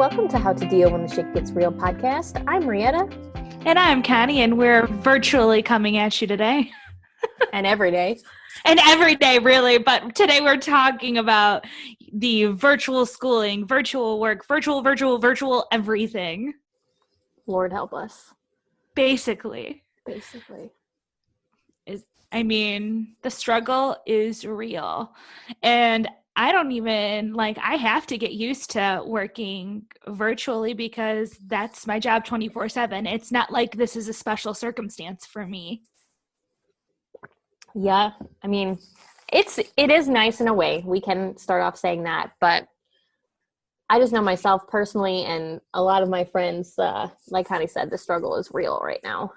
welcome to How to Deal When the Shit Gets Real podcast. I'm Marietta. And I'm Connie, and we're virtually coming at you today. And every day. And every day, really. But today we're talking about the virtual schooling, virtual work, virtual everything. Lord help us. Basically. The struggle is real. And I have to get used to working virtually because that's my job 24/7. It's not like this is a special circumstance for me. Yeah, I mean, it is nice in a way. We can start off saying that, but I just know myself personally and a lot of my friends, like Connie said, the struggle is real right now.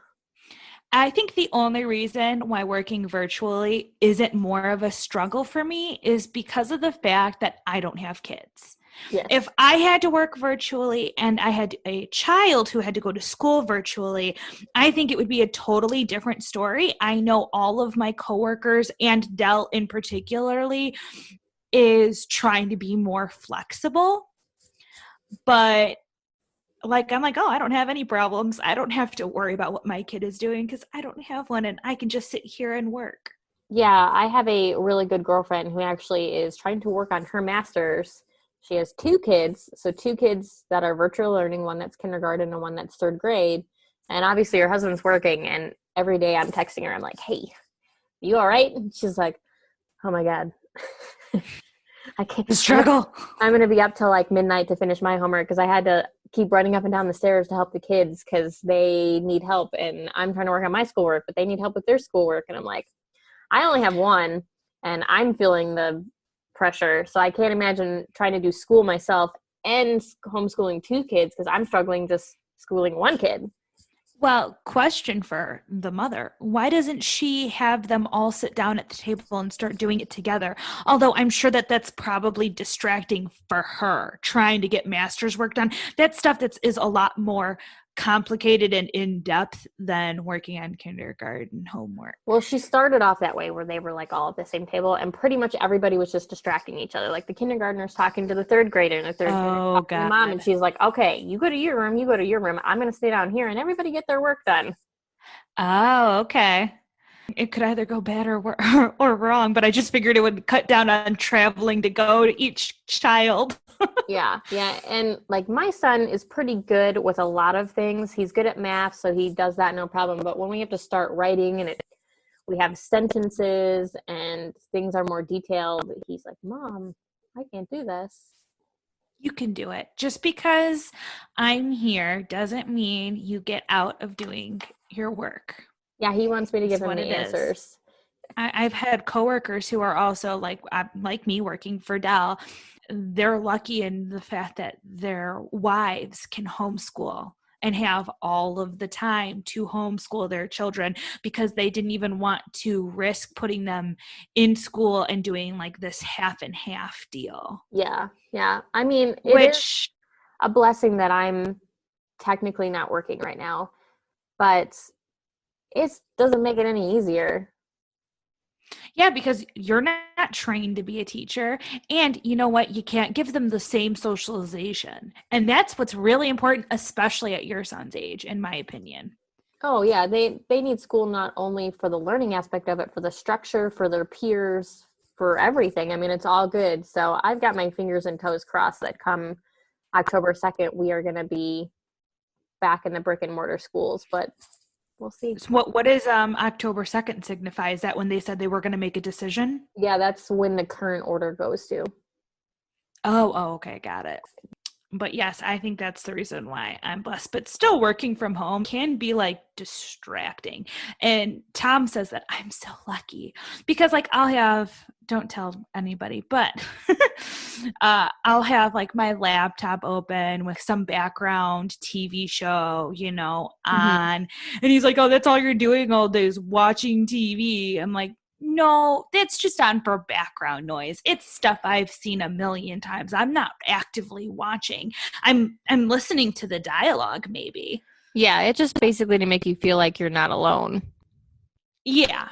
I think the only reason why working virtually isn't more of a struggle for me is because of the fact that I don't have kids. Yes. If I had to work virtually and I had a child who had to go to school virtually, I think it would be a totally different story. I know all of my coworkers and Dell in particularly is trying to be more flexible, but I'm like, oh, I don't have any problems. I don't have to worry about what my kid is doing because I don't have one and I can just sit here and work. Yeah, I have a really good girlfriend who actually is trying to work on her master's. She has two kids, so two kids that are virtual learning, one that's kindergarten and one that's third grade. And obviously her husband's working, and every day I'm texting her. I'm like, hey, you all right? And she's like, oh my God. I can't struggle. I'm going to be up till like midnight to finish my homework because I had to keep running up and down the stairs to help the kids because they need help. And I'm trying to work on my schoolwork, but they need help with their schoolwork. And I'm like, I only have one and I'm feeling the pressure. So I can't imagine trying to do school myself and homeschooling two kids because I'm struggling just schooling one kid. Well, question for the mother. Why doesn't she have them all sit down at the table and start doing it together? Although I'm sure that that's probably distracting for her, trying to get master's work done. That stuff is a lot more complicated and in-depth than working on kindergarten homework. Well, she started off that way where they were like all at the same table and pretty much everybody was just distracting each other. Like the kindergartner's talking to the third grader and the third grader talking to the mom, and she's like, okay, you go to your room, you go to your room. I'm going to stay down here and everybody get their work done. Oh, okay. It could either go bad or wrong, but I just figured it would cut down on traveling to go to each child. Yeah. And like my son is pretty good with a lot of things. He's good at math, so he does that no problem. But when we have to start writing and we have sentences and things are more detailed, he's like, Mom, I can't do this. You can do it. Just because I'm here doesn't mean you get out of doing your work. Yeah, he wants me to give him the answers. I've had coworkers who are also like me working for Dell. They're lucky in the fact that their wives can homeschool and have all of the time to homeschool their children because they didn't even want to risk putting them in school and doing like this half and half deal. Yeah. I mean, it's a blessing that I'm technically not working right now, but it doesn't make it any easier. Yeah, because you're not trained to be a teacher. And you know what? You can't give them the same socialization. And that's what's really important, especially at your son's age, in my opinion. Oh, yeah. They need school not only for the learning aspect of it, for the structure, for their peers, for everything. I mean, it's all good. So I've got my fingers and toes crossed that come October 2nd, we are going to be back in the brick and mortar schools, but we'll see. So what is October 2nd signify? Is that when they said they were going to make a decision? Yeah, that's when the current order goes to. Oh, okay. Got it. But yes, I think that's the reason why I'm blessed. But still working from home can be like distracting. And Tom says that I'm so lucky because like don't tell anybody, but I'll have like my laptop open with some background TV show, on. And he's like, oh, that's all you're doing all day is watching TV. I'm like, no, it's just on for background noise. It's stuff I've seen a million times. I'm not actively watching. I'm listening to the dialogue maybe. Yeah, it's just basically to make you feel like you're not alone. Yeah.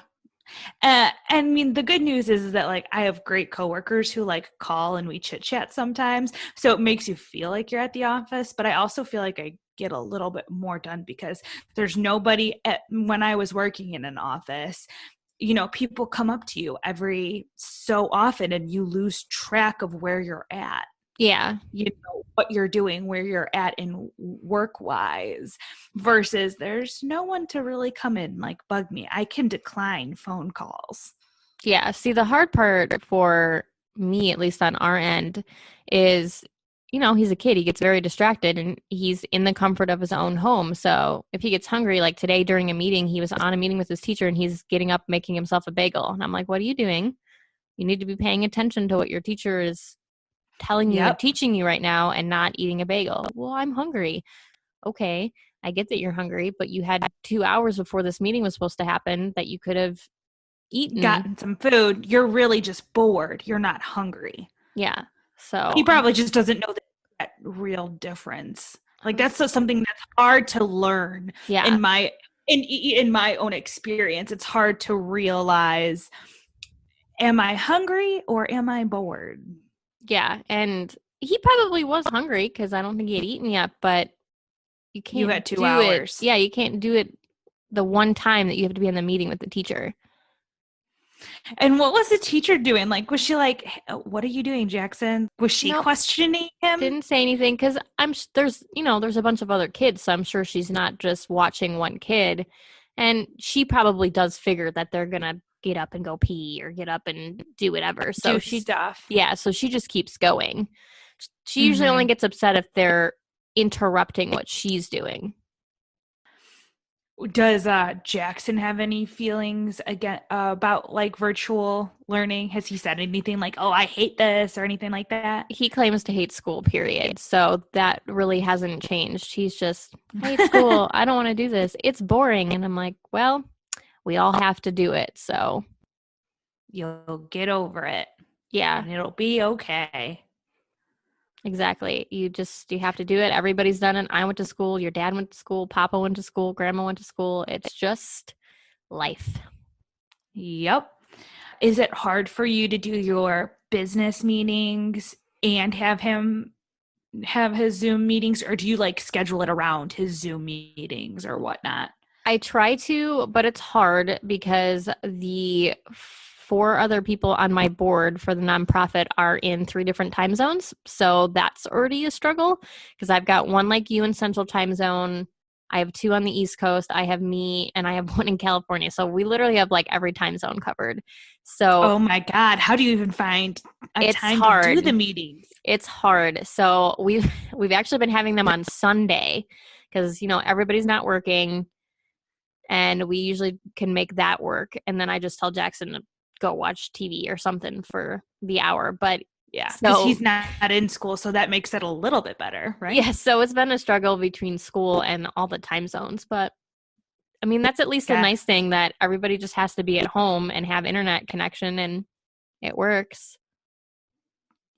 I mean, the good news is that like I have great coworkers who like call and we chit chat sometimes. So it makes you feel like you're at the office, but I also feel like I get a little bit more done because there's nobody when I was working in an office, you know, people come up to you every so often and you lose track of where you're at. Yeah. You know what you're doing, where you're at in work wise, versus there's no one to really come in like bug me. I can decline phone calls. Yeah. See, the hard part for me, at least on our end, is, you know, he's a kid. He gets very distracted and he's in the comfort of his own home. So if he gets hungry, like today during a meeting, he was on a meeting with his teacher and he's getting up, making himself a bagel. And I'm like, what are you doing? You need to be paying attention to what your teacher is telling you and Yep. teaching you right now and not eating a bagel. Well, I'm hungry. Okay. I get that you're hungry, but you had 2 hours before this meeting was supposed to happen that you could have eaten. Gotten some food. You're really just bored. You're not hungry. Yeah. So He probably just doesn't know that real difference. Like that's something that's hard to learn yeah. in my own experience. It's hard to realize, am I hungry or am I bored? Yeah. And he probably was hungry because I don't think he had eaten yet, but you can't You had 2 do hours. it. Yeah, you can't do it the one time that you have to be in the meeting with the teacher. And what was the teacher doing? Like, was she like, what are you doing, Jackson? Was she Nope. questioning him? Didn't say anything because there's a bunch of other kids, so I'm sure she's not just watching one kid. And she probably does figure that they're gonna get up and go pee or get up and do whatever. So stuff. Yeah, so she just keeps going. She usually only gets upset if they're interrupting what she's doing. Does Jackson have any feelings again about like virtual learning? Has he said anything like, "Oh, I hate this" or anything like that? He claims to hate school, period. So that really hasn't changed. He's just, I hate school. I don't want to do this. It's boring. And I'm like, well, we all have to do it. So You'll get over it. Yeah. And it'll be okay. Exactly. You have to do it. Everybody's done it. I went to school. Your dad went to school. Papa went to school. Grandma went to school. It's just life. Yep. Is it hard for you to do your business meetings and have him have his Zoom meetings, or do you like schedule it around his Zoom meetings or whatnot? I try to, but it's hard because the 4 other people on my board for the nonprofit are in 3 different time zones. So that's already a struggle because I've got one like you in Central Time Zone. I have 2 on the East Coast. I have me and I have 1 in California. So we literally have like every time zone covered. So oh my God, how do you even find a time to do the meetings? It's hard. So we've actually been having them on Sunday because, everybody's not working and we usually can make that work. And then I just tell Jackson to go watch TV or something for the hour. But yeah, because he's not in school, so that makes it a little bit better, right? Yeah, so it's been a struggle between school and all the time zones. But, I mean, that's at least a nice thing that everybody just has to be at home and have internet connection, and it works.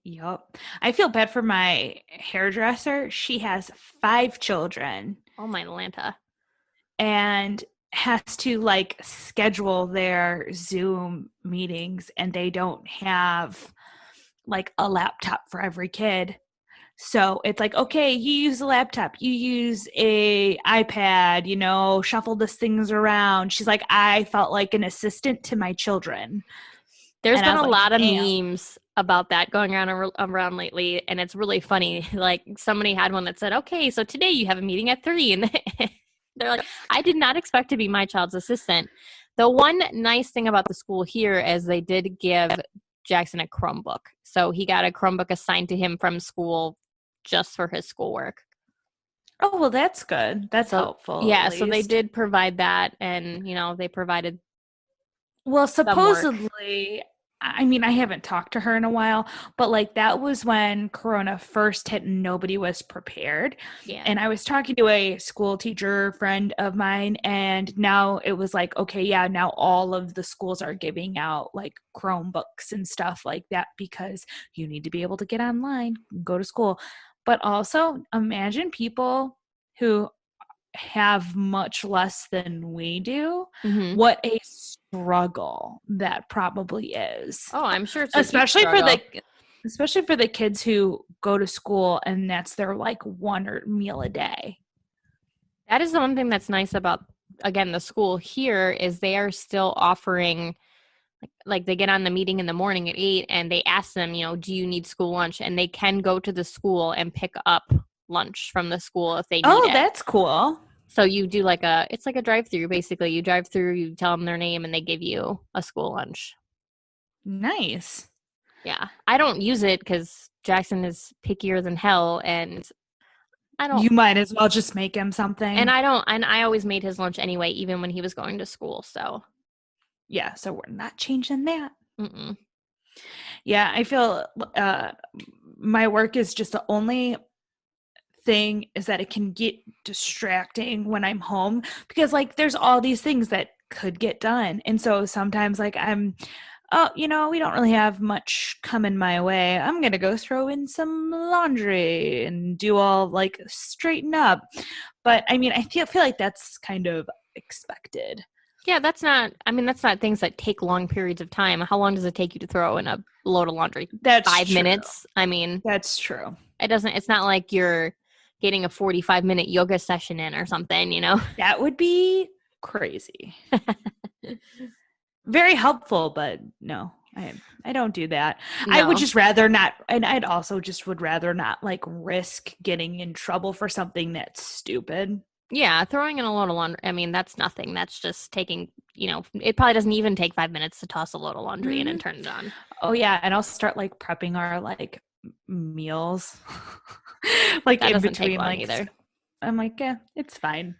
Yep. I feel bad for my hairdresser. She has 5 children. Oh, my Atlanta. And has to like schedule their Zoom meetings, and they don't have like a laptop for every kid. So it's like, okay, you use a laptop, you use a iPad, shuffle these things around. She's like, I felt like an assistant to my children. There's been a lot of memes about that going around lately, and it's really funny. Like somebody had one that said, okay, so today you have a meeting at 3, and they're like, I did not expect to be my child's assistant. The one nice thing about the school here is they did give Jackson a Chromebook. So he got a Chromebook assigned to him from school just for his schoolwork. Oh, well, that's good. That's helpful. Yeah, so they did provide that, and, they provided. Well, supposedly, I mean, I haven't talked to her in a while, but like that was when Corona first hit and nobody was prepared. Yeah. And I was talking to a school teacher friend of mine, and now it was like, okay, yeah, now all of the schools are giving out like Chromebooks and stuff like that because you need to be able to get online and go to school. But also imagine people who have much less than we do, what a struggle that probably is. Oh, I'm sure it's a huge especially for struggle. the kids who go to school and that's their like one meal a day. That is the one thing that's nice about, again, the school here is they are still offering, like they get on the meeting in the morning at 8 and they ask them, do you need school lunch? And they can go to the school and pick up lunch from the school if they need it. Oh, that's cool. So you do it's like a drive-through, basically. You drive through, you tell them their name, and they give you a school lunch. Nice. Yeah. I don't use it because Jackson is pickier than hell, and I don't. You might as well just make him something. And I always made his lunch anyway, even when he was going to school, so. Yeah, so we're not changing that. Mm-mm. Yeah, I feel my work is just the only thing is that it can get distracting when I'm home because like there's all these things that could get done. And so sometimes like we don't really have much coming my way. I'm going to go throw in some laundry and do all like straighten up. But I mean, I feel like that's kind of expected. Yeah, that's not things that take long periods of time. How long does it take you to throw in a load of laundry? That's 5 true. minutes. I mean, that's true. It's not like you're getting a 45-minute yoga session in or something, That would be crazy. Very helpful, but no, I don't do that. No. I would just rather not, and I'd also just would rather not like risk getting in trouble for something that's stupid. Yeah, throwing in a load of laundry, I mean, that's nothing. That's just taking, it probably doesn't even take 5 minutes to toss a load of laundry in and turn it on. Oh, yeah, and I'll start like prepping our like meals. Like that in doesn't between take long like either. I'm like, yeah, it's fine.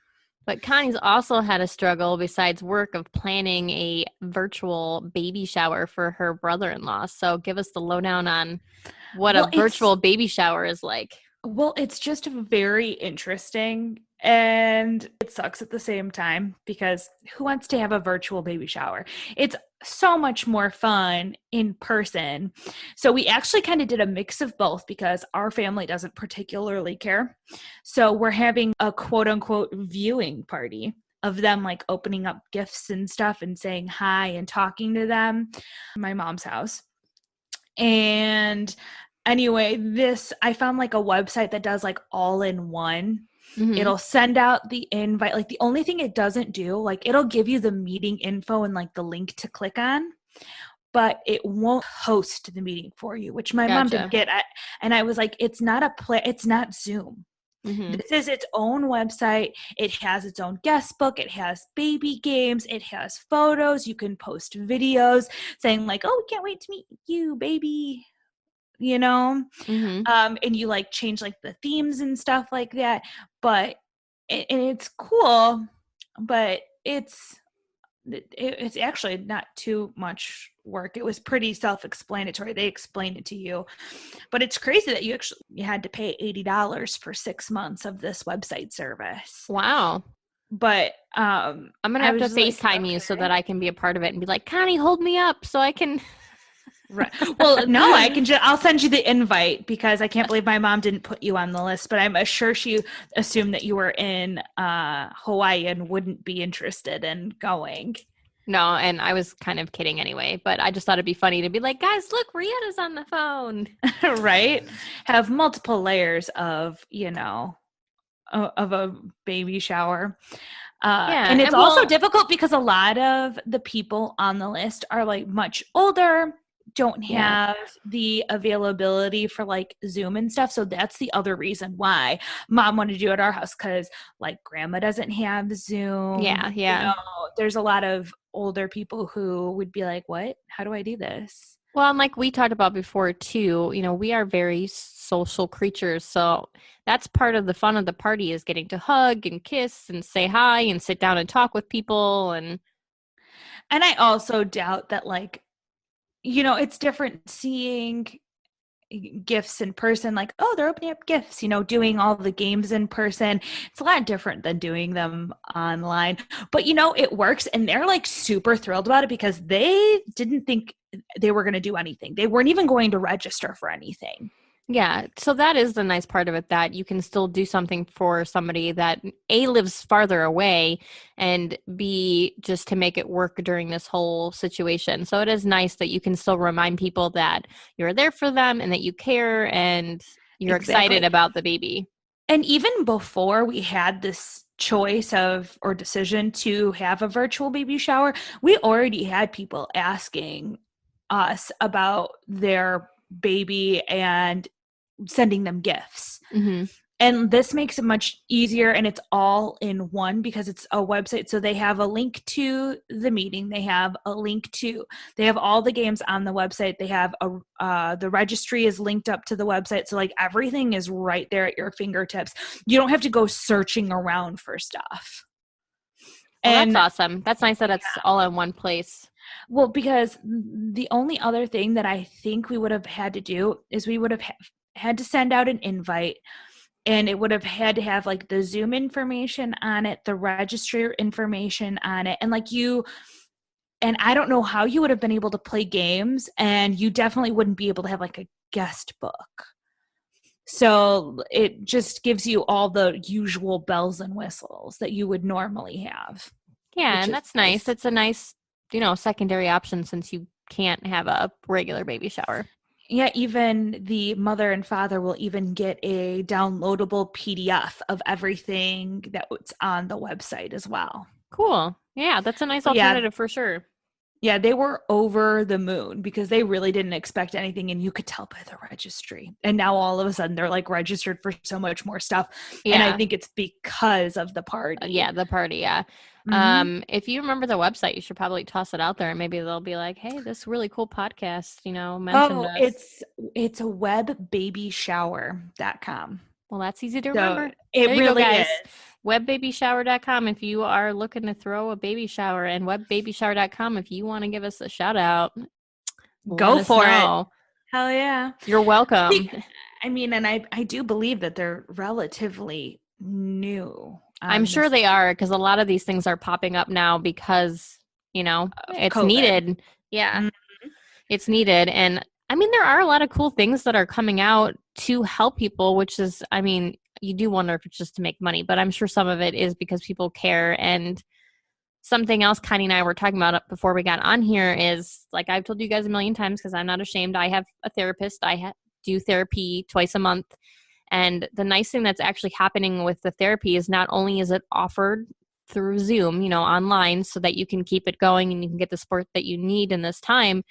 But Connie's also had a struggle besides work of planning a virtual baby shower for her brother-in-law. So give us the lowdown on what a virtual baby shower is like. Well, it's just very interesting and it sucks at the same time because who wants to have a virtual baby shower? It's so much more fun in person. So we actually kind of did a mix of both because our family doesn't particularly care. So we're having a quote unquote viewing party of them like opening up gifts and stuff and saying hi and talking to them at my mom's house. And anyway, I found like a website that does like all in one. Mm-hmm. It'll send out the invite. Like the only thing it doesn't do, like it'll give you the meeting info and like the link to click on, but it won't host the meeting for you, which my mom didn't get. And I was like, it's not Zoom. Mm-hmm. This is its own website. It has its own guest book. It has baby games. It has photos. You can post videos saying like, oh, we can't wait to meet you, baby. Mm-hmm. And you like change like the themes and stuff like that, but and it's cool, but it's actually not too much work. It was pretty self-explanatory. They explained it to you, but it's crazy that you had to pay $80 for 6 months of this website service. Wow. But I'm gonna have to FaceTime you so that I can be a part of it and be like, Connie, hold me up so I can. Right. Well, no, I'll send you the invite because I can't believe my mom didn't put you on the list, but I'm sure she assumed that you were in Hawaii and wouldn't be interested in going. No, and I was kind of kidding anyway, but I just thought it'd be funny to be like, guys, look, Rihanna's on the phone. Right? Have multiple layers of, of a baby shower. And it's also difficult because a lot of the people on the list are like much older, don't have the availability for like Zoom and stuff. So that's the other reason why mom wanted to do it at our house, because like grandma doesn't have Zoom. Yeah. There's a lot of older people who would be like, what? How do I do this? Well, and like we talked about before too, we are very social creatures. So that's part of the fun of the party is getting to hug and kiss and say hi and sit down and talk with people. And I also doubt that like, it's different seeing gifts in person, like, oh, they're opening up gifts, doing all the games in person. It's a lot different than doing them online. But, it works. And they're like super thrilled about it because they didn't think they were going to do anything. They weren't even going to register for anything. Yeah, so that is the nice part of it, that you can still do something for somebody that A, lives farther away, and B, just to make it work during this whole situation. So it is nice that you can still remind people that you're there for them and that you care and you're excited Exactly. about the baby. And even before we had this choice of or decision to have a virtual baby shower, we already had people asking us about their baby and sending them gifts. Hmm. And this makes it much easier, and it's all in one because it's a website. So they have a link to the meeting, they have a link to, they have all the games on the website, they have the registry is linked up to the website, so like everything is right there at your fingertips. You don't have to go searching around for stuff. Well, that's And awesome. That's nice that it's all in one place. well, because the only other thing that I think we would have had to do is we would have had to send out an invite, and it would have had to have like the Zoom information on it, the registry information on it, and like you, and I don't know how you would have been able to play games, and you definitely wouldn't be able to have like a guest book. So it just gives you all the usual bells and whistles that you would normally have, Yeah, which and is that's nice. nice. It's a nice, secondary option since you can't have a regular baby shower. Yeah, even the mother and father will even get a downloadable PDF of everything that's on the website as well. Cool. Yeah, that's a nice But yeah, alternative for sure. yeah, they were over the moon because they really didn't expect anything, and you could tell by the registry. And now all of a sudden they're like registered for so much more stuff. And I Yeah. think it's because of the party. Yeah, the party, yeah. Hmm. If you remember the website, you should probably toss it out there and maybe they'll be like, "Hey, this really cool podcast, mentioned Oh, us." it's webbabyshower.com. Well, that's easy to So remember. it There you go, really is. guys. Webbabyshower.com if you are looking to throw a baby shower, and webbabyshower.com if you want to give us a shout out. Let Go us for it. know. Hell yeah. You're welcome. I mean, and I do believe that they're relatively new I'm on sure this they are, because a lot of these things are popping up now because, of it's COVID. needed. Yeah. Mm. It's needed. And I mean, there are a lot of cool things that are coming out to help people, which is, I mean, you do wonder if it's just to make money, but I'm sure some of it is because people care. And something else Connie and I were talking about before we got on here is, like I've told you guys a million times, because I'm not ashamed, I have a therapist. Do therapy twice a month. And the nice thing that's actually happening with the therapy is not only is it offered through Zoom, online, so that you can keep it going and you can get the support that you need in this time,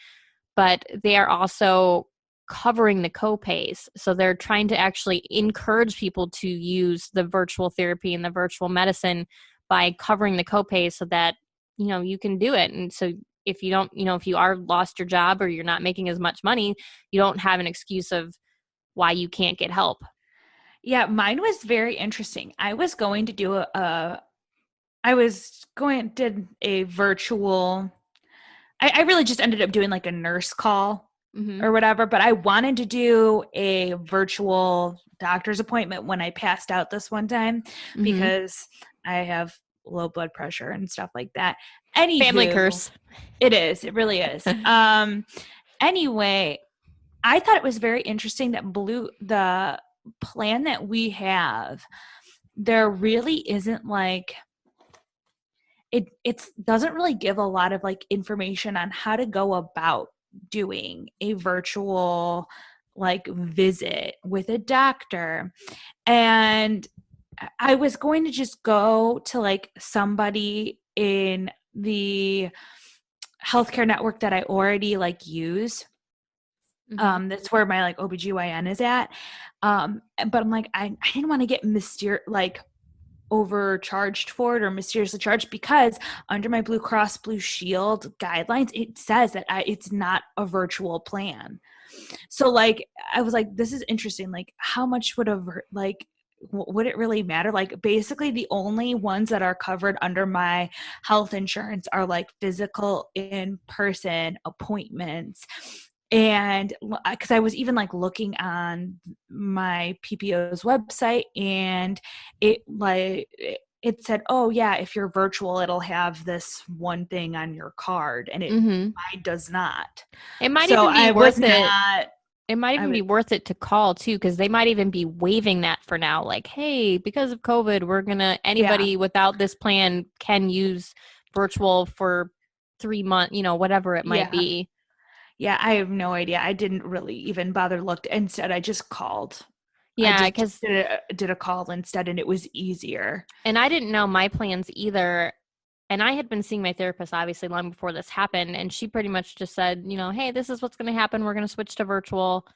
but they are also covering the copays. So they're trying to actually encourage people to use the virtual therapy and the virtual medicine by covering the copays so that, you can do it. And so if you don't, if you are lost your job or you're not making as much money, you don't have an excuse of why you can't get help. Yeah, mine was very interesting. I was going to do I was going did a virtual. I really just ended up doing like a nurse call Mm-hmm. or whatever, but I wanted to do a virtual doctor's appointment when I passed out this one time Mm-hmm. because I have low blood pressure and stuff like that. Family Anywho, curse. it is. It really is. Anyway, I thought it was very interesting that the plan that we have, there really isn't like it doesn't really give a lot of like information on how to go about doing a virtual like visit with a doctor. And I was going to just go to like somebody in the healthcare network that I already like use. Mm-hmm. That's where my like OBGYN is at. But I'm like, I didn't want to get like overcharged for it or mysteriously charged because under my Blue Cross Blue Shield guidelines, it says that it's not a virtual plan. So like, I was like, this is interesting. Like how much would it really matter? Like basically the only ones that are covered under my health insurance are like physical in-person appointments. And because I was even like looking on my PPO's website and it said, oh yeah, if you're virtual, it'll have this one thing on your card, and Mm-hmm. mine does not. It might So even be I was worth it. not. It might I even be would, worth it to call too, because they might even be waiving that for now. Like, hey, because of COVID, yeah, anybody without this plan can use virtual for 3 months, whatever it might yeah, be. yeah. I have no idea. I didn't really even bother looked. Instead, I just called. I Yeah, just because, did a call instead, and it was easier. and I didn't know my plans either. And I had been seeing my therapist obviously long before this happened. And she pretty much just said, hey, this is what's going to happen. We're going to switch to virtual.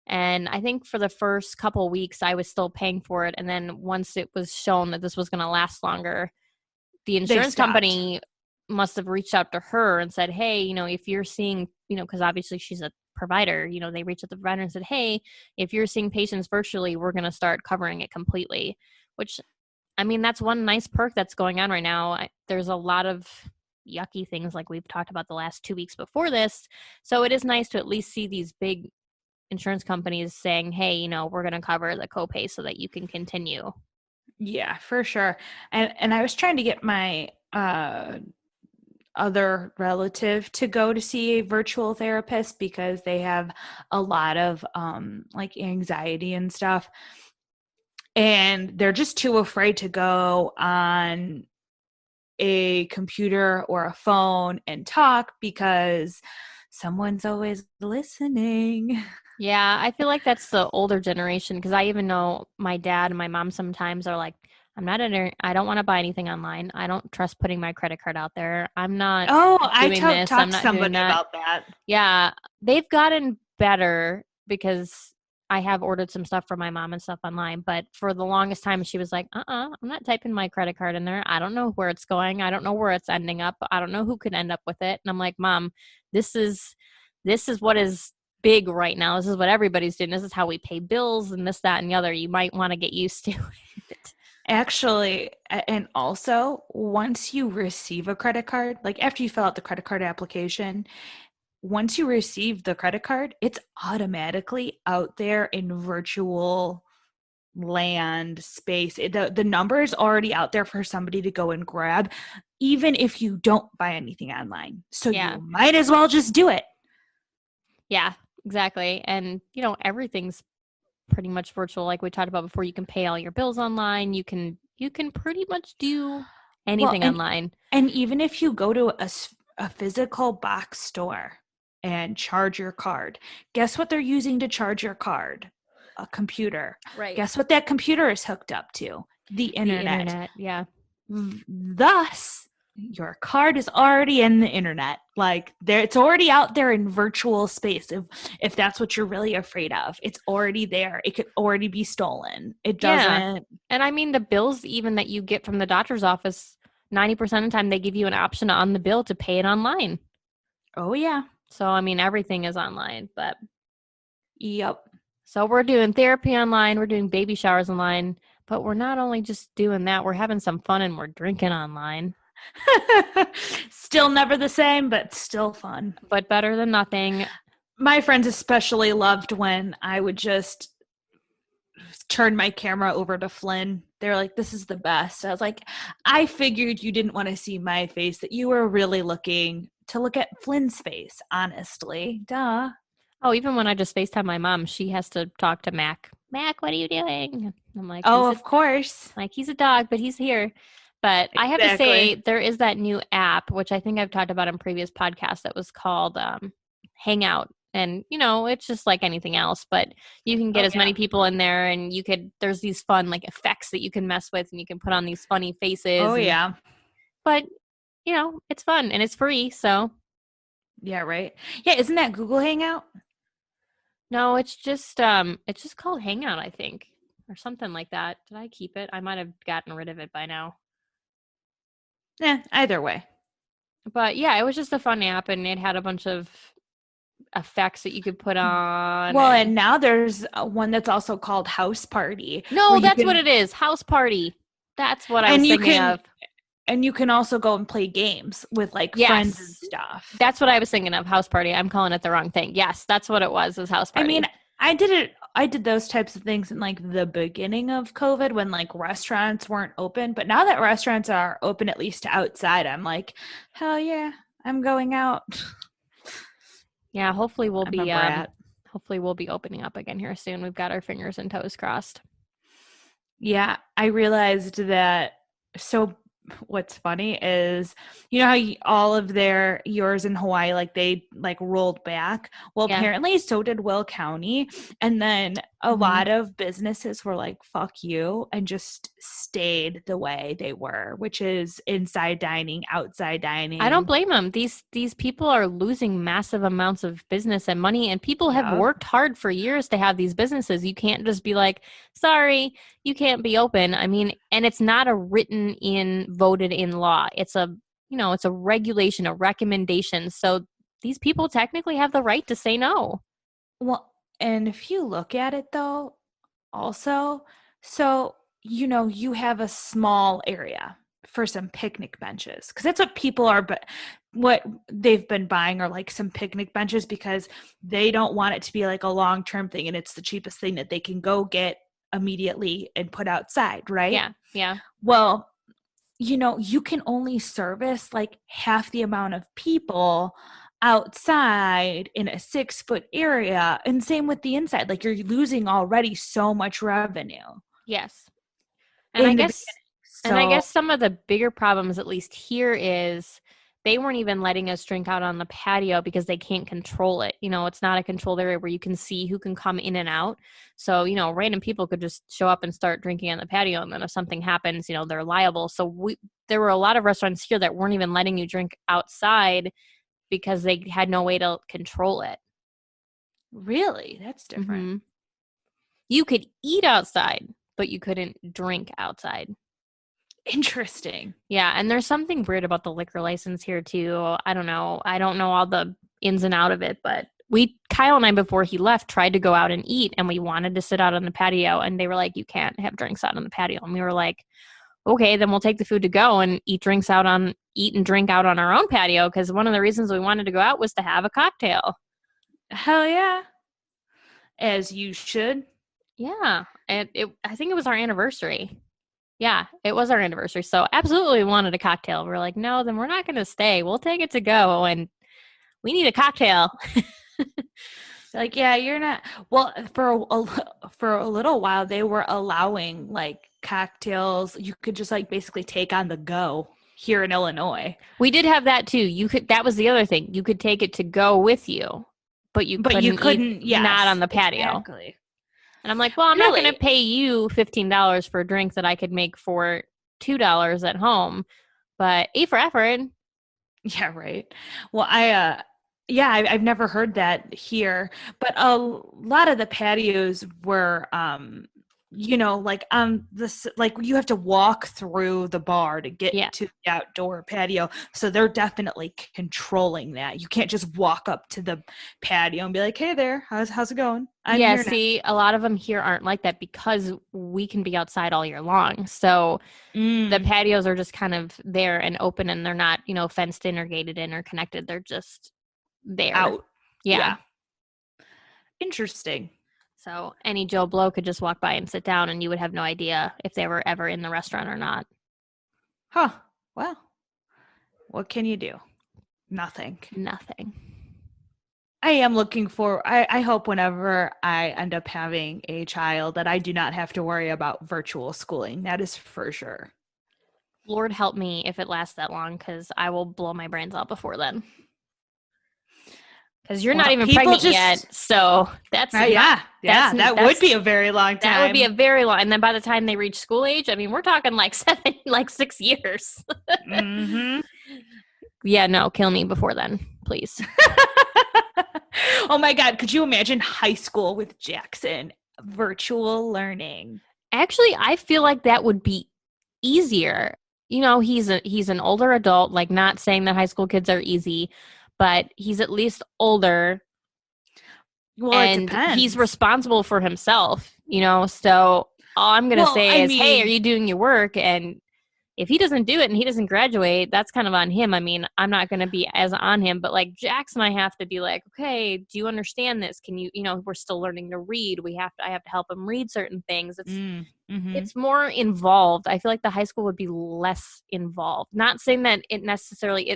And I think for the first couple weeks, I was still paying for it. And then once it was shown that this was going to last longer, the They insurance stopped. company must have reached out to her and said, hey, if you're seeing, because obviously she's a provider, they reached out to the provider and said, hey, if you're seeing patients virtually, we're going to start covering it completely, which, I mean, that's one nice perk that's going on right now. There's a lot of yucky things like we've talked about the last 2 weeks before this. So it is nice to at least see these big insurance companies saying, hey, we're going to cover the copay so that you can continue. Yeah, for sure. And I was trying to get my other relative to go to see a virtual therapist because they have a lot of like anxiety and stuff. And they're just too afraid to go on a computer or a phone and talk because someone's always listening. Yeah, I feel like that's the older generation because I even know my dad and my mom sometimes are like, I don't want to buy anything online. I don't trust putting my credit card out there. I'm not Oh, doing this. I'm talked to not doing somebody that. about that. Yeah, they've gotten better because I have ordered some stuff for my mom and stuff online. But for the longest time, she was like, I'm not typing my credit card in there. I don't know where it's going. I don't know where it's ending up. I don't know who could end up with it. And I'm like, Mom, this is what is big right now. This is what everybody's doing. This is how we pay bills and this, that, and the other. You might want to get used to it. Actually, and also once you receive a credit card, like after you fill out the credit card application, once you receive the credit card, it's automatically out there in virtual land space. The number is already out there for somebody to go and grab, even if you don't buy anything online. So Yeah. you might as well just do it. Yeah, exactly. And, everything's pretty much virtual like we talked about before. You can pay all your bills online. You can pretty much do Well, anything online. and even if you go to a physical box store and charge your card, guess what they're using to charge your card? A computer. Right. Guess what that computer is hooked up to? The The internet. internet. Yeah. Thus, your card is already in the internet. Like there, it's already out there in virtual space. If that's what you're really afraid of, it's already there. It could already be stolen. It Yeah. doesn't. And I mean, the bills even that you get from the doctor's office, 90% of the time they give you an option on the bill to pay it online. Oh yeah. So, I mean, everything is online. But Yep. so we're doing therapy online, we're doing baby showers online, but we're not only just doing that, we're having some fun and we're drinking online. Still never the same, but still fun. But better than nothing. My friends especially loved when I would just turn my camera over to Flynn. They're like, this is the best. I was like, I figured you didn't want to see my face, that you were really looking to look at Flynn's face, honestly. Duh. Oh, even when I just FaceTime my mom, she has to talk to Mac. Mac, what are you doing? I'm like, Oh, of course. he's a dog, but he's here. But I have to say, Exactly. there is that new app, which I think I've talked about in previous podcasts, that was called Hangout. And, it's just like anything else, but you can get Oh, as yeah. many people in there and there's these fun like effects that you can mess with and you can put on these funny faces. Oh, yeah. But, it's fun and it's free. So, Yeah, right. Yeah, isn't that Google Hangout? no, it's just called Hangout, I think, or something like that. Did I keep it? I might have gotten rid of it by now. Either way. But yeah, it was just a fun app and it had a bunch of effects that you could put on. Well, and now there's one that's also called House Party, where No, you that's what can, it is. House Party. That's what I was and you thinking can of. and you can also go and play games with like friends and Yes. stuff. That's what I was thinking of. House Party. I'm calling it the wrong thing. Yes, that's what it was House I Party. mean, I did those types of things in like the beginning of COVID when like restaurants weren't open, but now that restaurants are open at least to outside, I'm like, hell yeah, I'm going out. Yeah, hopefully I'm a brat. hopefully we'll be opening up again here soon. We've got our fingers and toes crossed. Yeah, I realized that. So what's funny is, you know how all of yours in Hawaii, like they like rolled back. Well, Yeah. apparently so did Will County. And then a lot of businesses were like, fuck you, and just stayed the way they were, which is inside dining, outside dining. I don't blame them. These people are losing massive amounts of business and money, and people have Yup. worked hard for years to have these businesses. You can't just be like, sorry, you can't be open. I mean, and it's not a written in, voted in law. It's a, it's a regulation, a recommendation. So these people technically have the right to say no. Well, and if you look at it though, also, so you have a small area for some picnic benches, because that's what people are, but what they've been buying are like some picnic benches because they don't want it to be like a long-term thing, and it's the cheapest thing that they can go get immediately and put outside, right? Yeah. Well, you can only service like half the amount of people outside in a 6-foot area, and same with the inside. Like, you're losing already so much revenue Yes. And in the beginning. I guess some of the bigger problems, at least here, is they weren't even letting us drink out on the patio because they can't control it. It's not a controlled area where you can see who can come in and out. So, random people could just show up and start drinking on the patio. And then if something happens, they're liable. So there were a lot of restaurants here that weren't even letting you drink outside because they had no way to control it. Really? That's different. Mm-hmm. You could eat outside, but you couldn't drink outside. Interesting. Yeah, and there's something weird about the liquor license here too. I don't know all the ins and out of it, but Kyle and I, before he left, tried to go out and eat, and we wanted to sit out on the patio, and they were like, you can't have drinks out on the patio. And we were like, okay, then we'll take the food to go and eat and drink out on our own patio, because one of the reasons we wanted to go out was to have a cocktail. Hell yeah. As you should. Yeah, and I think it was our anniversary. Yeah, it was our anniversary. So absolutely wanted a cocktail. We're like, no, then we're not going to stay. We'll take it to go, and we need a cocktail. Like, yeah, you're not. Well, for a little while, they were allowing like cocktails. You could just like basically take on the go here in Illinois. We did have that too. That was the other thing. You could take it to go with you, but you couldn't yes, not on the patio. Exactly. And I'm like, well, I'm not going to pay you $15 for a drink that I could make for $2 at home, but A for effort. Yeah, right. Well, I've never heard that here, but a lot of the patios were, like this, like you have to walk through the bar to get to the outdoor patio. So they're definitely controlling that. You can't just walk up to the patio and be like, hey there, how's it going? See, a lot of them here aren't like that because we can be outside all year long. So the patios are just kind of there and open, and they're not, fenced in or gated in or connected. They're just there. Out. Yeah. Interesting. So any Joe Blow could just walk by and sit down, and you would have no idea if they were ever in the restaurant or not. Huh. Well, what can you do? Nothing. I am looking for, I hope whenever I end up having a child that I do not have to worry about virtual schooling. That is for sure. Lord help me if it lasts that long, because I will blow my brains out before then. Because you're not even pregnant yet, so that's that would be a very long time. That would be a very long. And then by the time they reach school age, I mean, we're talking like 6 years. Mm-hmm. Yeah, no, kill me before then, please. Oh my God, could you imagine high school with Jackson? Virtual learning. Actually, I feel like that would be easier. He's an older adult. Like, not saying that high school kids are easy, but he's at least older. Well, and it depends. He's responsible for himself, so all I'm going to say is, hey, are you doing your work? And if he doesn't do it and he doesn't graduate, that's kind of on him. I mean, I'm not going to be as on him, but like Jackson, I have to be like, okay, do you understand this? Can you, we're still learning to read. I have to help him read certain things. It's more involved. I feel like the high school would be less involved. Not saying that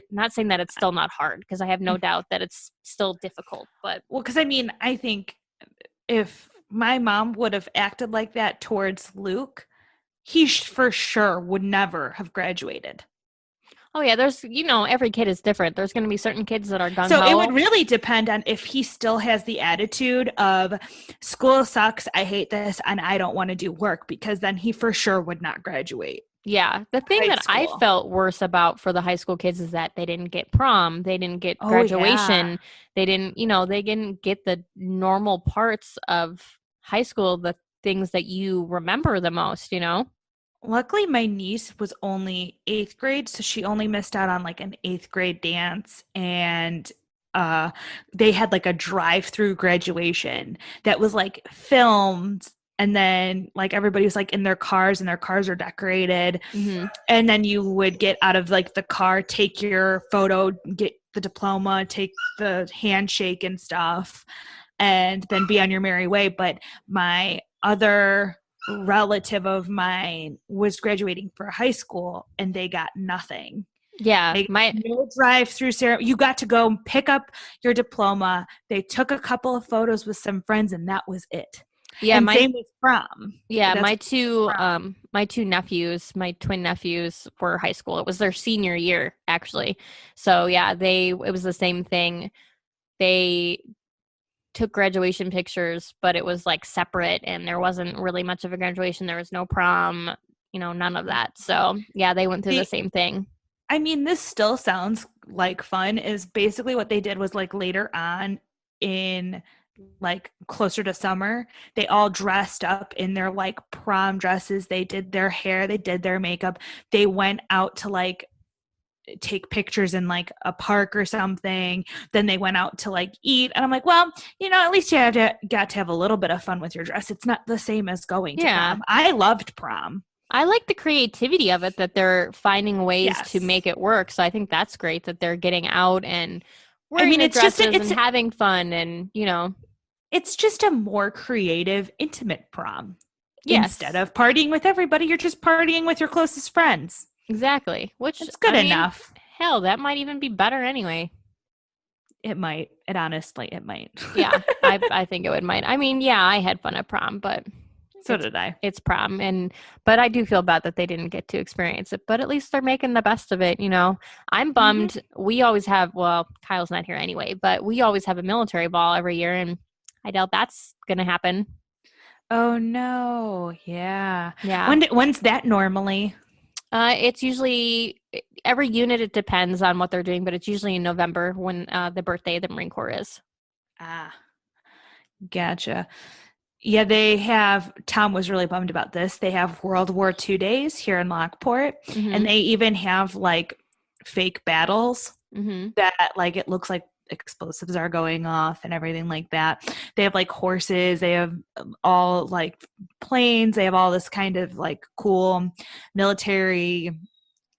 not saying that it's still not hard, because I have no doubt that it's still difficult, but. Well, because I mean, I think if my mom would have acted like that towards Luke, he for sure would never have graduated. Oh yeah, there's every kid is different. There's going to be certain kids that are gung So it ho. would really depend on if he still has the attitude of school sucks, I hate this, and I don't want to do work, because then he for sure would not graduate. Yeah, the thing High that I school. felt worse about for the high school kids is that they didn't get prom, they didn't get Oh, graduation, yeah. they didn't get the normal parts of high school, the things that you remember the most. Luckily, my niece was only 8th grade, so she only missed out on like an 8th grade dance, and they had like a drive-through graduation that was like filmed, and then like everybody was like in their cars, and their cars are decorated, and then you would get out of like the car, take your photo, get the diploma, take the handshake and stuff, and then be on your merry way. But my other relative of mine was graduating for high school, and they got nothing. Yeah, They no drive-through ceremony. You got to go pick up your diploma. They took a couple of photos with some friends, and that was it. yeah, and same with prom. yeah, That's my two nephews, my twin nephews were high school. It was their senior year actually. So yeah, it was the same thing. They took graduation pictures, but it was like separate, and there wasn't really much of a graduation. There was no prom, none of that. So yeah, they went through the same thing. I mean, this still sounds like fun. Is basically what they did was like later on in like closer to summer, they all dressed up in their like prom dresses. They did their hair, they did their makeup. They went out to like take pictures in like a park or something. Then they went out to like eat, and I'm like, well, at least you got to have a little bit of fun with your dress. It's not the same as going to prom. I loved prom. I like the creativity of it, that they're finding ways to Yes. make it work. So I think that's great that they're getting out and wearing the dresses and having fun, and it's just a more creative, intimate prom. Yes. Instead of partying with everybody, you're just partying with your closest friends. Exactly. Which it's good enough. Hell, that might even be better anyway. It might. It might. Yeah, I think it might. I mean, yeah, I had fun at prom, but so did I. It's prom, but I do feel bad that they didn't get to experience it. But at least they're making the best of it. I'm bummed. Mm-hmm. We always have. Well, Kyle's not here anyway, but we always have a military ball every year, and I doubt that's gonna happen. Oh no! Yeah. Yeah. When's that normally? It's usually every unit. It depends on what they're doing, but it's usually in November when the birthday of the Marine Corps is. Ah, gotcha. Yeah, Tom was really bummed about this. They have World War II days here in Lockport, and they even have like fake battles that like it looks like explosives are going off and everything like that. They have like horses, they have all like planes, they have all this kind of like cool military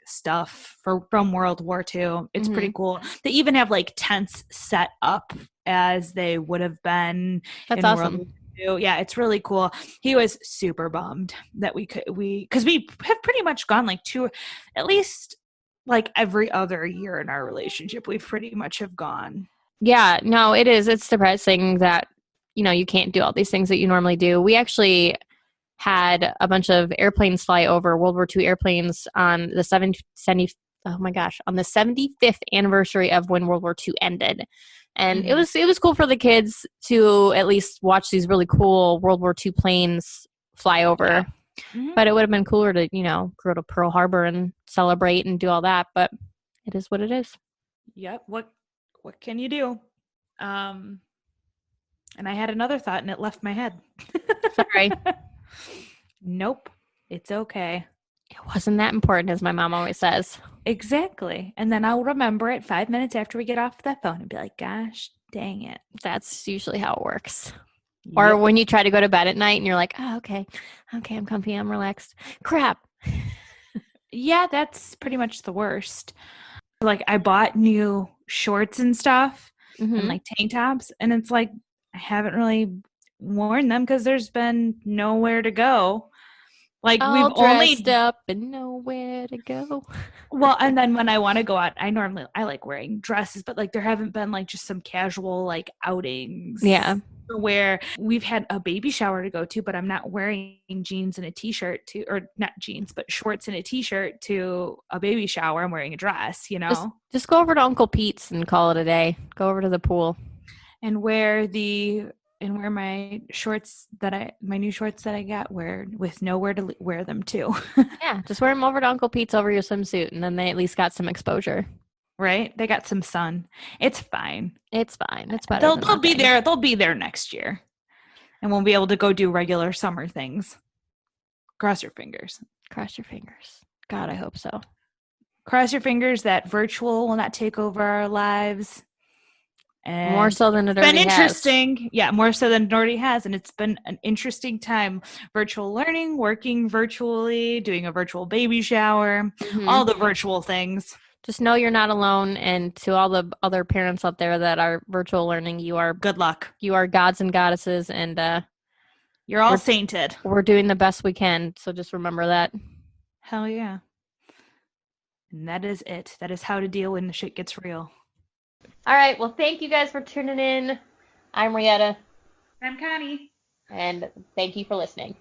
stuff from World War II. It's pretty cool. They even have like tents set up as they would have been. That's awesome. Yeah, it's really cool. He was super bummed that because we have pretty much gone like at least like every other year in our relationship, we pretty much have gone. Yeah, no, it is. It's depressing that, you can't do all these things that you normally do. We actually had a bunch of airplanes fly over, World War II airplanes, on the 75th anniversary of when World War II ended. And it was cool for the kids to at least watch these really cool World War II planes fly over. Yeah. Mm-hmm. But it would have been cooler to, go to Pearl Harbor and celebrate and do all that. But it is what it is. Yep. What can you do? And I had another thought and it left my head. Sorry. Nope. It's okay. It wasn't that important, as my mom always says. Exactly. And then I'll remember it 5 minutes after we get off that phone and be like, gosh, dang it. That's usually how it works. Yep. Or when you try to go to bed at night and you're like, oh, okay, I'm comfy, I'm relaxed. Crap. Yeah, that's pretty much the worst. Like I bought new shorts and stuff and like tank tops, and it's like I haven't really worn them because there's been nowhere to go. Like all we've dressed up and nowhere to go. Well, and then when I want to go out, I like wearing dresses, but like there haven't been like just some casual like outings. Yeah. where we've had a baby shower to go to, but I'm not wearing jeans and a t-shirt to, or not jeans, but shorts and a t-shirt to a baby shower. I'm wearing a dress, you know, Just go over to Uncle Pete's and call it a day. Go over to the pool. and wear my shorts my new shorts that I got with nowhere to wear them to. Yeah, just wear them over to Uncle Pete's over your swimsuit, and then they at least got some exposure. Right? They got some sun. It's fine. It's fine. It's better. They'll be there. They'll be there next year, and we'll be able to go do regular summer things. Cross your fingers. Cross your fingers. God, I hope so. Cross your fingers that virtual will not take over our lives. And more so than it already has. It's been interesting. Yeah, more so than it already has. And it's been an interesting time. Virtual learning, working virtually, doing a virtual baby shower, all the virtual things. Just know you're not alone. And to all the other parents out there that are virtual learning, you are good luck. You are gods and goddesses, and you're all sainted. We're doing the best we can. So just remember that. Hell yeah. And that is it. That is how to deal when the shit gets real. All right. Well, thank you guys for tuning in. I'm Rietta. I'm Connie. And thank you for listening.